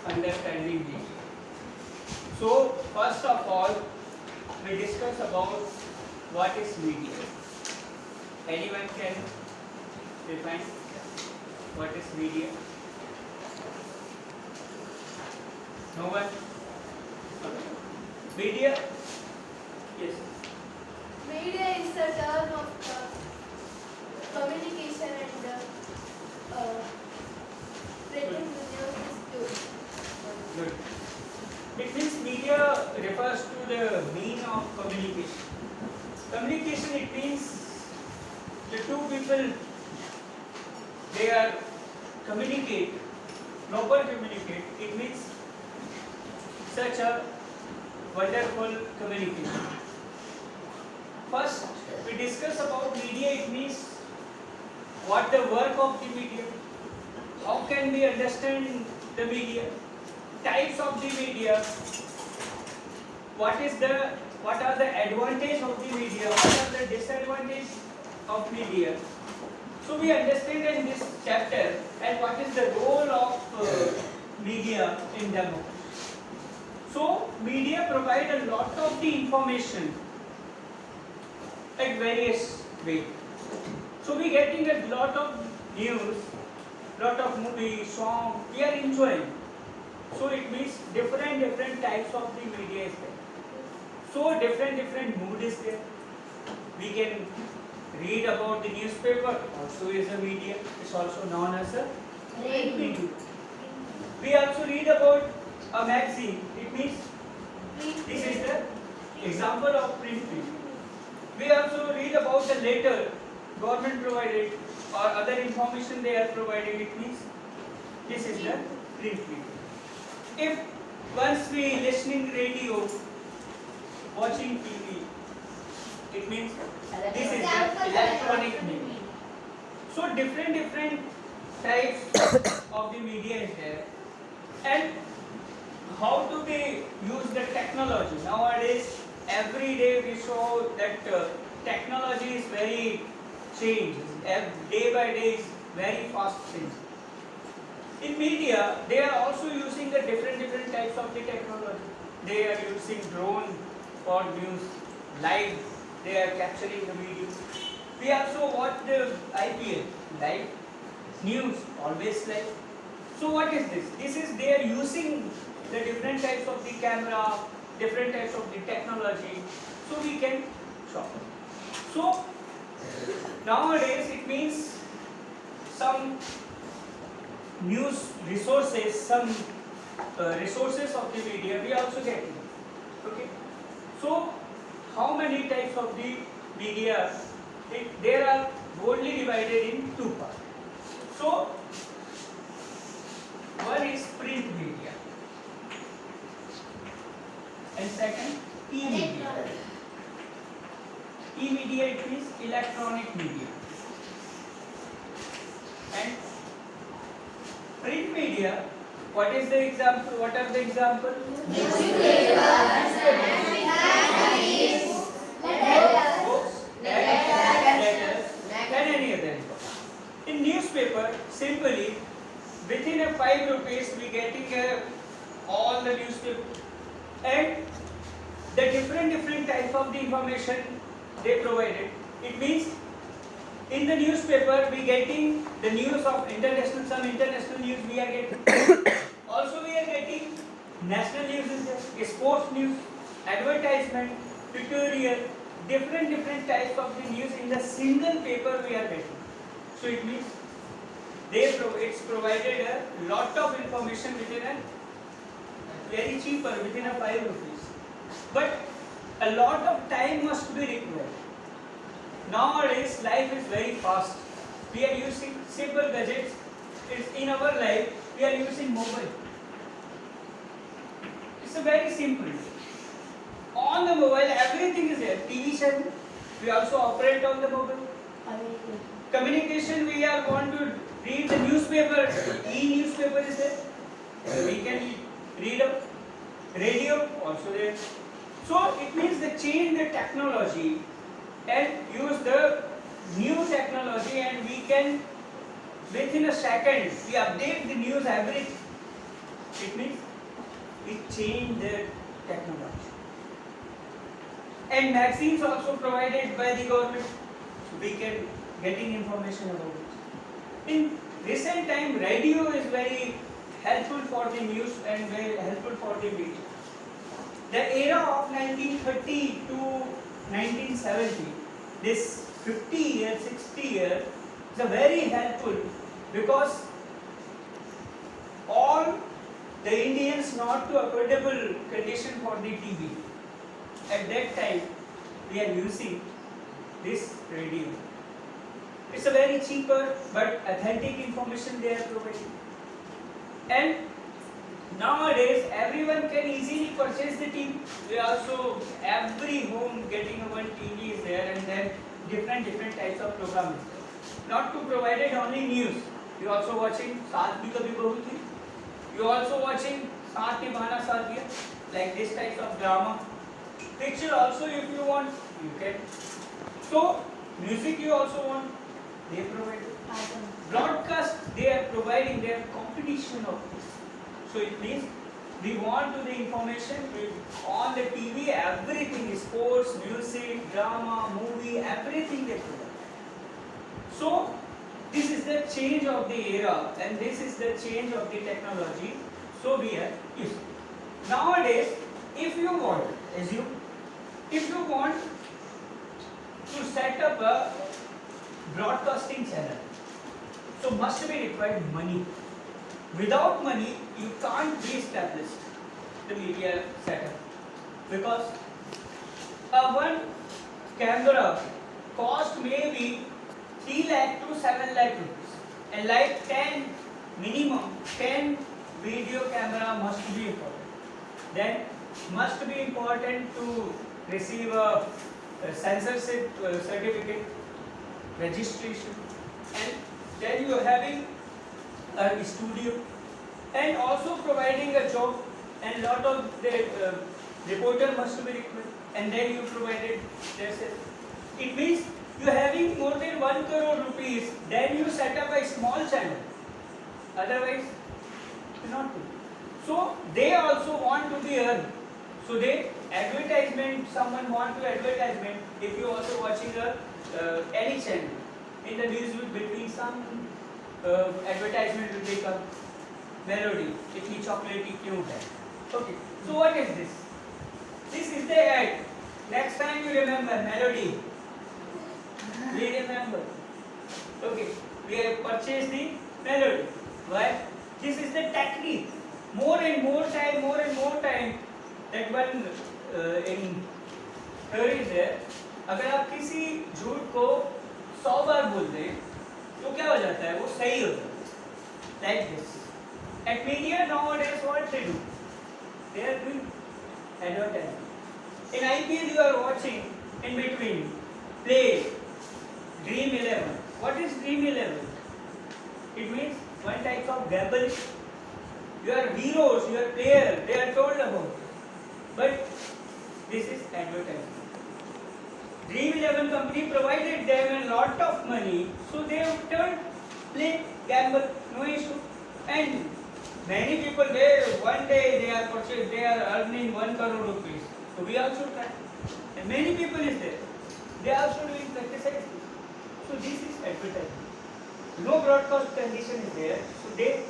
understanding media. So first of all, we discuss about what is media. Anyone can define what is media? No one? Media? Yes. Media is a term of communication and spreading the news is good. Good. It means media refers to the mean of communication. Communication, it means the two people, they are communicate, proper communicate. It means such a wonderful communication. First, we discuss about media. It means what the work of the media. How can we understand the media? Types of the media. What are the advantage of the media? What are the disadvantage of media? So we understand in this chapter and what is the role of media in democracy. So media provide a lot of the information at various ways. So we getting a lot of news, lot of movies, song, we are enjoying. So it means different types of the media is there. So different mood is there. We can read about the newspaper, also is a media. It's also known as a print media. We also read about a magazine. It means this is the example of print media. We also read about the letter government provided or other information they are providing. It means this is the print media. If once we listening radio, watching TV, it means this is the electronic media. So different types of the media is there. And how do they use the technology? Nowadays, every day we show that technology is very changed. Day by day is very fast changing. In media, they are also using the different types of the technology. They are using drone for news, live. They are capturing the video. We also watch the IPL, live news, always live. So what is this? This is they are using the different types of the camera, different types of the technology, so we can shop. So nowadays it means some news resources, some resources of the media we are also getting. Okay. So how many types of the media? They are broadly divided in two parts. So one is print media and second e-media. E-media it means electronic media. And print media, what is the example? What are the examples? Books, letters, and any other information. In newspaper, simply within a 5 rupees we getting all the newspaper and the different types of the information they provided. It means in the newspaper we getting the news of international, some international news we are getting. Also we are getting national news is there, sports news, advertisement, tutorial, different types of the news in the single paper we are getting. So it means it's provided a lot of information within a very cheaper, within a 5 rupees. But a lot of time must be required. Nowadays life is very fast. We are using simple gadgets. It's in our life we are using mobile. It's a very simple. On the mobile everything is there. TV channel we also operate on the mobile. Communication we are want to read the newspaper. E-newspaper is there. We can read a radio also there. So it means they change the technology and use the new technology, and we can within a second we update the news everything. It means it changed their technology. And magazines also provided by the government, so we can getting information about it. In recent time, radio is very helpful for the news and very helpful for the media. The era of 1930 to 1970, this 50 years, 60 years, is a very helpful because all the Indians not to affordable condition for the TV. At that time, we are using this radio. It's a very cheaper but authentic information they are providing. And nowadays, everyone can easily purchase the TV. We also, every home getting a one TV is there, and then different types of programs. Not to provided only news. You also watching Saath Bhi Kabhi Bahu Thi. You also watching Saath Nibhana Saathiya, like this types of drama. Picture also, if you want, you can. So music you also want, they provide. Broadcast they are providing their competition of this. So it means we want to the information on the TV, everything is sports, music, drama, movie, everything they provide. So this is the change of the era and this is the change of the technology. So we are using. Nowadays, if you want, assume, if you want to set up a broadcasting channel, so must be required money. Without money, you can't be established the media setup because one camera cost maybe 3 lakh to 7 lakh rupees, and like 10 minimum 10 video camera must be important. Then must be important to receive a censorship certificate, registration, and then you are having a studio and also providing a job, and lot of the reporter must be required, and then you provided this. It means you are having more than 1 crore rupees, then you set up a small channel, otherwise not good. So they also want to be earned. So they advertisement, someone want to advertisement. If you also watching any channel, in the news between some advertisement will become melody. इतनी chocolatey क्यों है? Okay. So what is this? This is the ad. Next time you remember melody. We remember. Okay. We have purchased the melody. Why? This is the technique. More and more time. That one in theory is there. अगर आप किसी झूठ को 100 बार बोल दें तो क्या हो जाता है, वो सही हो जाता है. Like this. At media nowadays what they do? They are doing advertising. In IPL you are watching in between play Dream 11. What is Dream 11? It means one type of gamble. Your heroes, your player, they are told about it. But this is advertising. Dream 11 company provided them a lot of money, so they have turned play, gamble, no issue. And many people there, one day they are purchased, they are earning 1 crore rupees. So we also try. And many people is there. They are also doing practice. So this is advertising. No broadcast condition is there, so they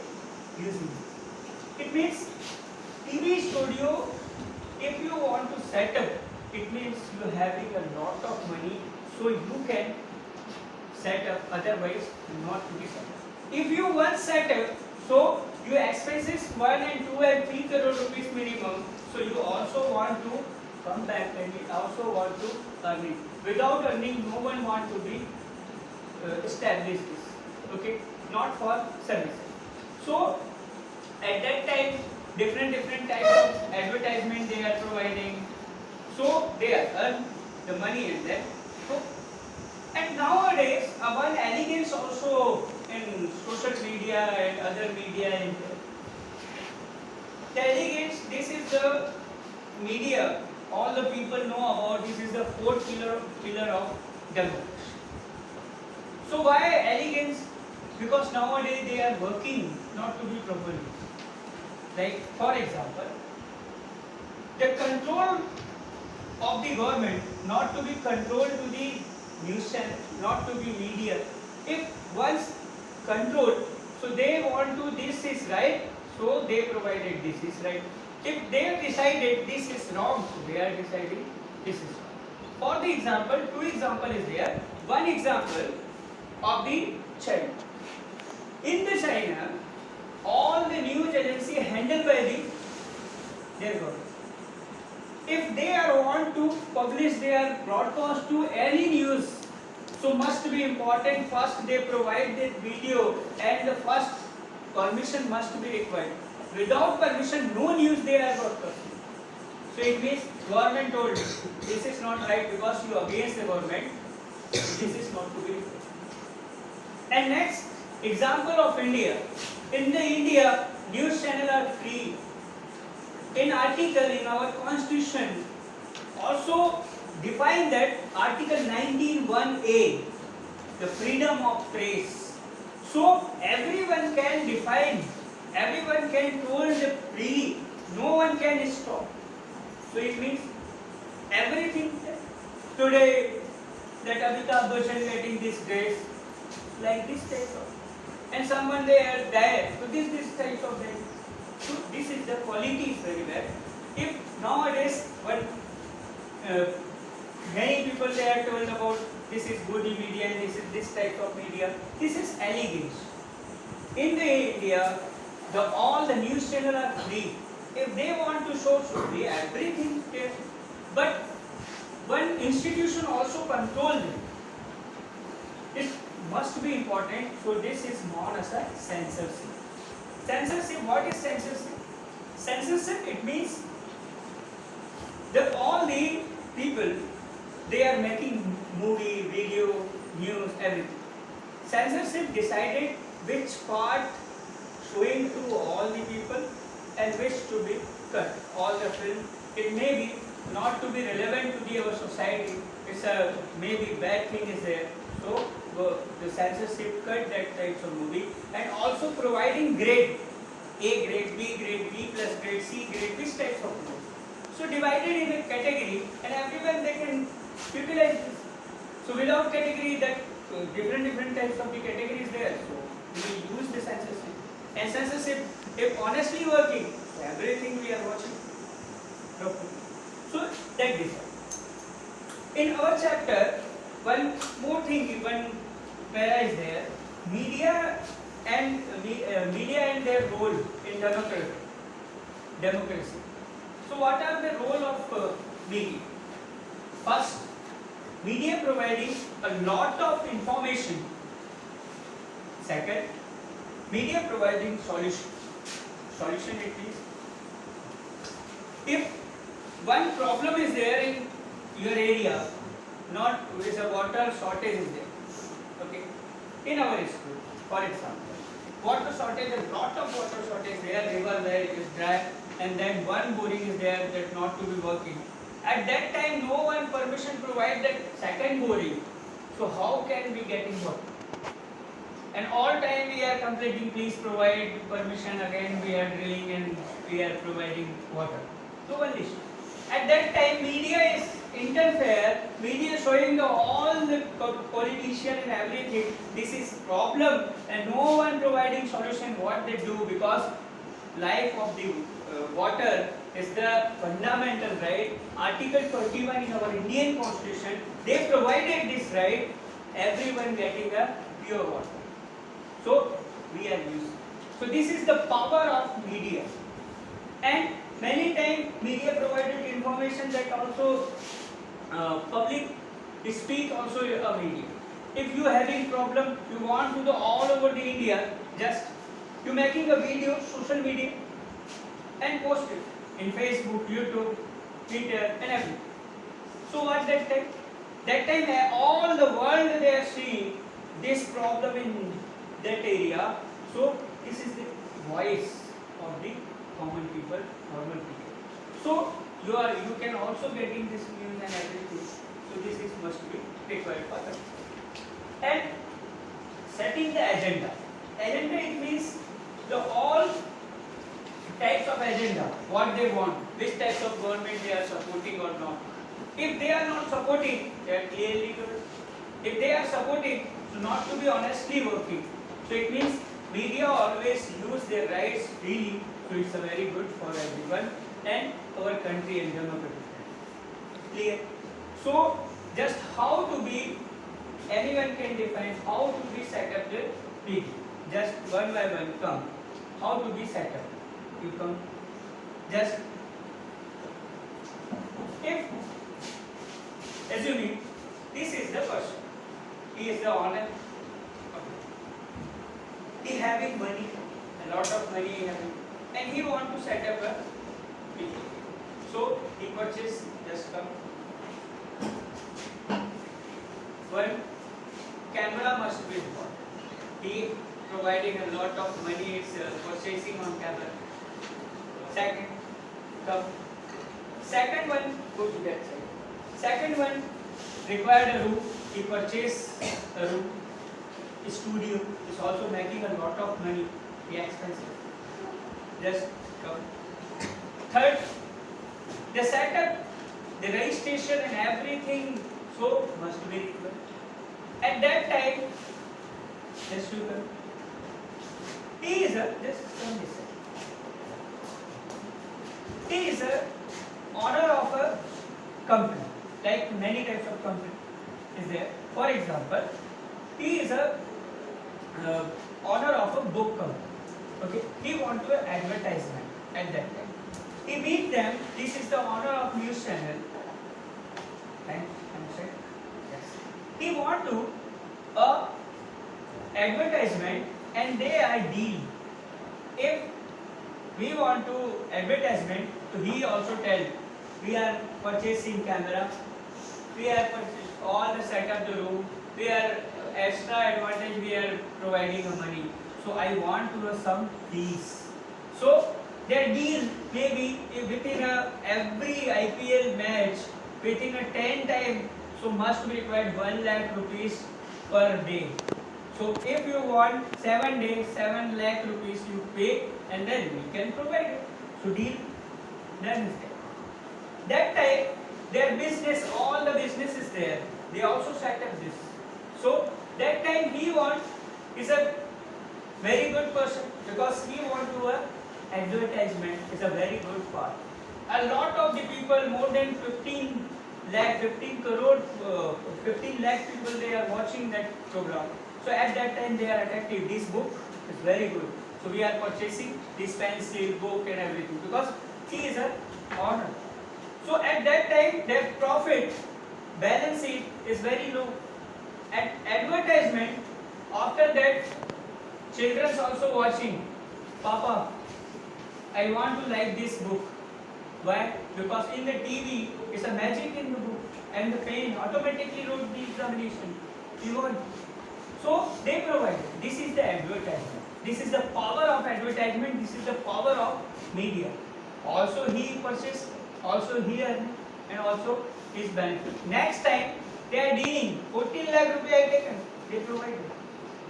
using it. It means TV studio, if you want to set up, it means you are having a lot of money, so you can set up, otherwise not to be set up. If you once set up, so your expenses 1 and 2 and 3 crore rupees minimum, so you also want to come back and you also want to earn it. Without earning, no one want to be established this. Okay, not for service. So at that time, different types of advertisement they are providing. So they earn the money and then go. And nowadays, one elegance also in social media and other media. The elegance, this is the media. All the people know about. This is the fourth pillar of development. So why elegance? Because nowadays they are working not to be properly. Like for example, the control of the government not to be controlled to the news channel, not to be media. If once controlled, so they want to this is right, so they provided this is right. If they have decided this is wrong, so they are deciding this is wrong. For the example, two example is there. One example of the China. In the China, all the news agency handled by their government. If they are want to publish their broadcast to any news, so must be important. First they provide the video and the first permission must be required. Without permission, no news they are broadcasting. So it means government told this is not right because you against the government. This is not to be required. And next example of India. In the India, news channel are free. In article in our constitution also define that article 19(1)(a), the freedom of press. So everyone can define, everyone can told the freely, no one can stop. So it means everything today that Amitabh Bachchan getting this dress, like this type of, and someone they are there, so this type of dress. So this is the quality is very bad. If nowadays many people they are told about this is good media and this type of media, this is allegation. In the India, all the news channel are free. If they want to show free everything there, but one institution also control them. It must be important. So this is known as a censorship. Censorship, what is censorship? Censorship, it means that all the people, they are making movie, video, news, everything. Censorship decided which part showing to all the people and which to be cut. All the film, it may be not to be relevant to our society. It's a maybe bad thing is there. So the censorship cut that types of movie, and also providing grade, A grade, B grade, B plus grade, C grade, this types of movie. So divided in a category, and everyone they can utilize this. So without category, that different types of the categories there. So we will use the censorship. And censorship, if honestly working, everything we are watching. So that is. In our chapter, one more thing, one para is there. Media and their role in democracy. So what are the role of media? First, media providing a lot of information. Second, media providing solution. Solution it means if one problem is there in your area, not with a water shortage is there. Okay. In our school, for example, water shortage, a lot of water shortage there, river where it is dry, and then one boring is there that not to be working. At that time, no one permission provide that second boring. So how can we get in water? And all time we are complaining, please provide permission. Again we are drilling and we are providing water. So one issue. At that time, media is interfere. Media showing all the politician and everything. This is problem, and no one providing solution. What they do, because life of the water is the fundamental right. Article 21 in our Indian Constitution, they provided this right. Everyone getting a pure water. So we are using. So this is the power of media. And many times media provided information that also public speak also a media. If you having problem, you want to do all over the India, just you making a video, social media, and post it in Facebook, YouTube, Twitter, and everything. So what that time? That time all the world they are seeing this problem in that area. So this is the voice of the common people, normal people. So you can also getting this news and everything. So this is must be required for that. And setting the agenda. Agenda it means the all types of agenda, what they want, which types of government they are supporting or not. If they are not supporting, they are clearly good. If they are supporting, so not to be honestly working. So it means media always use their rights freely. So it's a very good for everyone and our country and democracy. Clear? So just how to be, anyone can define how to be set up the media. Just one by one come. How to be set up? You come. Just if assuming this is the person, he is the owner, he having money, a lot of money he having, and he want to set up a media. So he purchase just come. One, camera must be important. He providing a lot of money, is purchasing on camera. Second, come. Second one, go to that side. Second one, required a room. He purchased a room. A studio is also making a lot of money. Be expensive. Just come. Third, the setup, the registration and everything, so must be required. At that time, just you come. He is a, just come this side. He is a owner of a company, like many types of company is there. For example, he is a owner of a book company. Okay, he want to advertisement at that time. He meet them. This is the owner of news channel. And yes, he want to advertisement, and they are deal. If we want to advertisement, so he also tell we are purchasing camera, we are purchasing all the setup the room, we are extra advantage we are providing money. So I want to have some fees. So their deal maybe within every IPL match within a 10 time, so must be required 1 lakh rupees per day. So if you want 7 days, 7 lakh rupees you pay, and then we can provide it. So deal done is there. That time their business, all the business is there. They also set up this. So that time he is a very good person because he want to advertisement is a very good part. A lot of the people, more than 15 lakh people, they are watching that program. So at that time they are attractive. This book is very good. So we are purchasing this pencil, book and everything because he is a owner. So at that time their profit balance sheet is very low. At advertisement, after that children also watching. Papa, I want to like this book. Why? Because in the TV, it's a magic in the book, and the pen automatically wrote the examination. You want? So they provide. This is the advertisement. This is the power of advertisement. This is the power of media. Also he purchased, also he earned, and also his benefit. Next time they are dealing 14 lakh rupees I taken. They provided.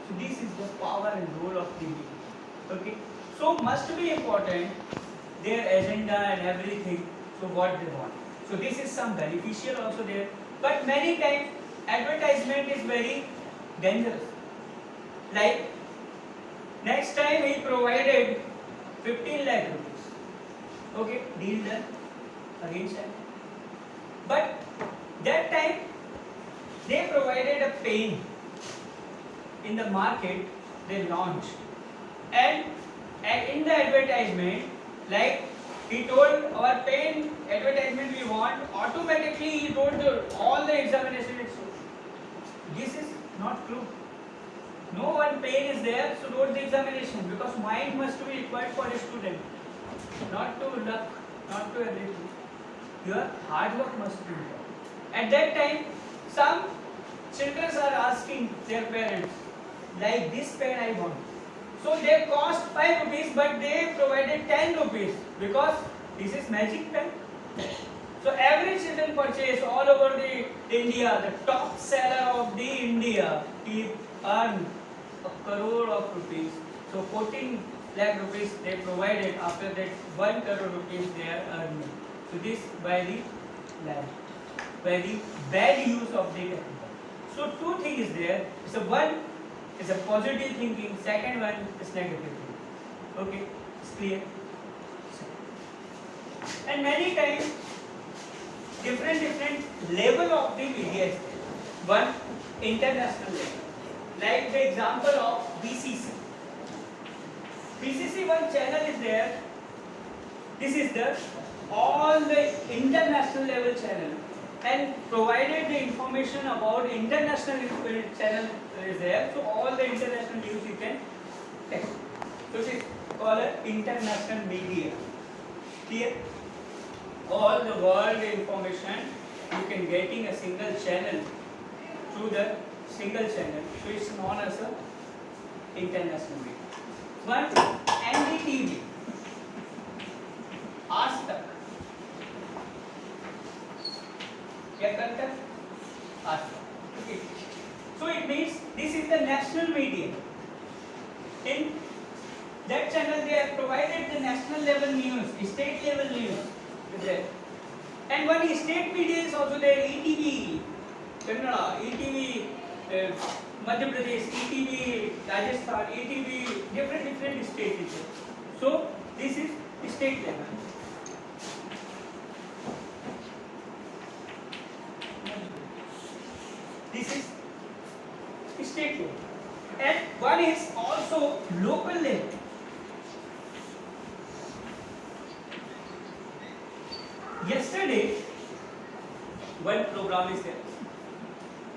So this is the power and role of the media. Okay. So must be important their agenda and everything. So what they want. So this is some beneficial also there. But many times advertisement is very dangerous. Like next time he provided 15 lakh rupees. Okay, deal done. Again sir. But that time they provided a pen in the market, they launched. And in the advertisement, like he told our pen advertisement we want, automatically he told all the examination is so. This is not true. No one pen is there, so wrote the examination because mind must be required for a student. Not to luck, not to everything. Your hard work must be done. At that time, some children are asking their parents, like this pen I want. So they cost 5 rupees, but they provided 10 rupees because this is magic pen. So every children purchase all over the India, the top seller of the India, he earned a crore of rupees. So 14 lakh rupees they provided. After that 1 crore rupees they are earning. So this by the bad use of the capital. So two things is there. So one is a positive thinking. Second one is negative thinking. Okay, it's clear. And many times different level of the media is there. One international level, like the example of BCC. BCC one channel is there. This is the all the international level channel, and provided the information about international channel is there. So all the international news you can take. So it is called an international media. Clear? All the world information you can getting a single channel through the single channel. So it's known as a international media. One NDTV, आज तक, क्या करता है? आज तक. Okay. So it means this is the national media. In that channel they have provided the national level news, state level news is there. And one state media is also there, ETV, Kannada, ETV, Madhya Pradesh, ETV, Rajasthan, ETV, different states is there. So this is state level. This is state level. And one is also local level. Yesterday, one program is there.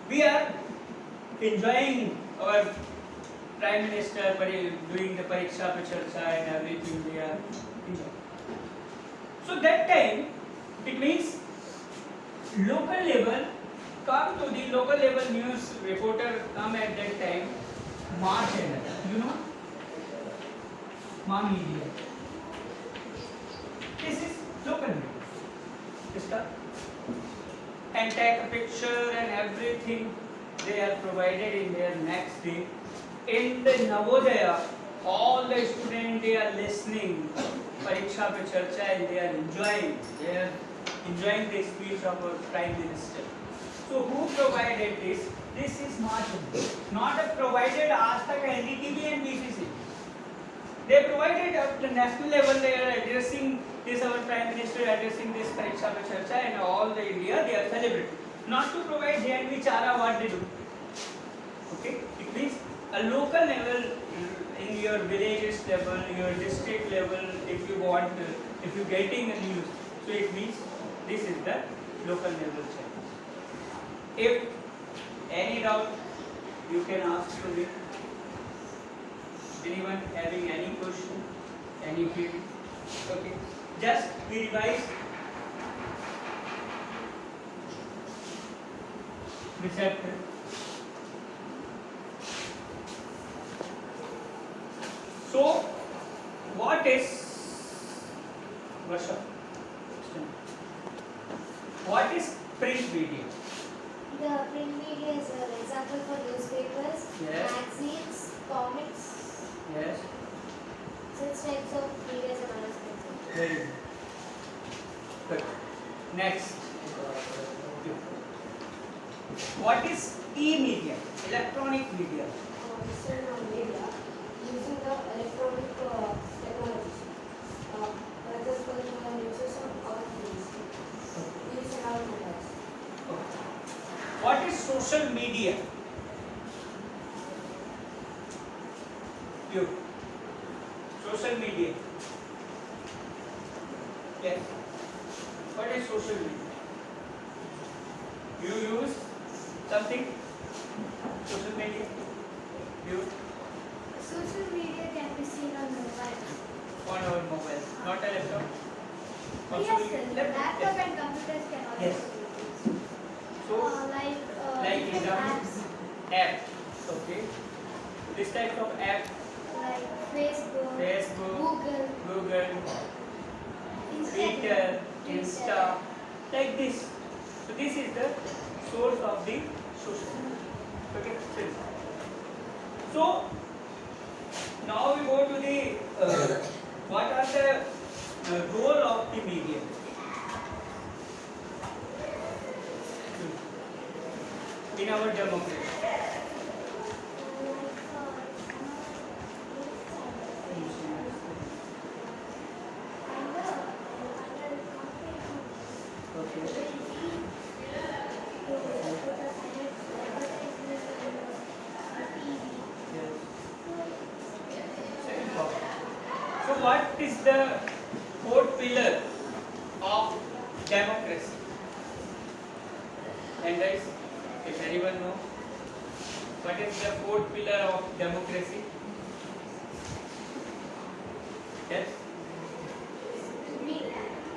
We are enjoying our Prime Minister doing the Pariksha Pe Charcha and everything we are enjoying. So that time, it means local level, come to the local level news reporter come at that time, Ma channel, you know, Ma media. This is local media. And take a picture and everything they are provided in their next day. In the Navodaya, all the students they are listening Pariksha Pe Charcha and they are enjoying the speech of our Prime Minister. So who provided this? This is not provided Aaj Tak, NDTV and BCC. They provided at the national level. They are addressing this, our Prime Minister addressing this Pariksha Pe Charcha, and all the India they are celebrating. Not to provide JNV Chara what they do. Okay, it means a local level, in your villages level, your district level, if you want, if you getting a news, so it means this is the local level channel. If any doubt, you can ask to me. Anyone having any question, any query? Okay, just we revise this chapter. So, what is Varsha? What is print media? The print media is an example for newspapers, Yes. magazines, comics, Yes. such types of media are known. Very good. Next. What is e-media? Electronic media. Digital media using the electronic technology. For example, uses of our phones, using our mobiles. What is social media? You. Social media. Yes. What is social media? You use something? Social media? You? Social media can be seen on mobile. On our mobile, not a laptop? Yes, Also we sir. can- Laptop and computers can also Yes. be used. So, Like like different example? apps app. Okay. This type of app, like Facebook, Facebook, Google, Google, Instagram, Twitter, Insta, like this. So this is the source of the social media. Okay. So Now we go to the what are the role of the media in our democracy. So what is the fourth pillar of democracy? And guys, if anyone know, what is the fourth pillar of democracy? Yes?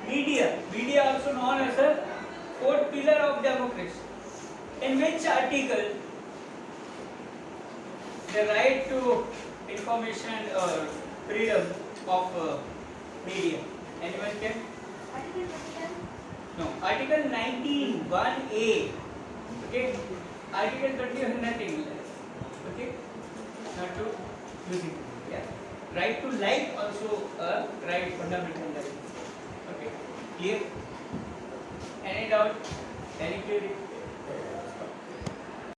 Media. Media also known as the fourth pillar of democracy. In which article the right to information or freedom of media? Anyone can? No. Article 19, 1A. Okay. Article 20 nothing. Okay. Not to use it. Yeah. Right to life also a right, fundamental right. Okay. Clear? Any doubt? Any query?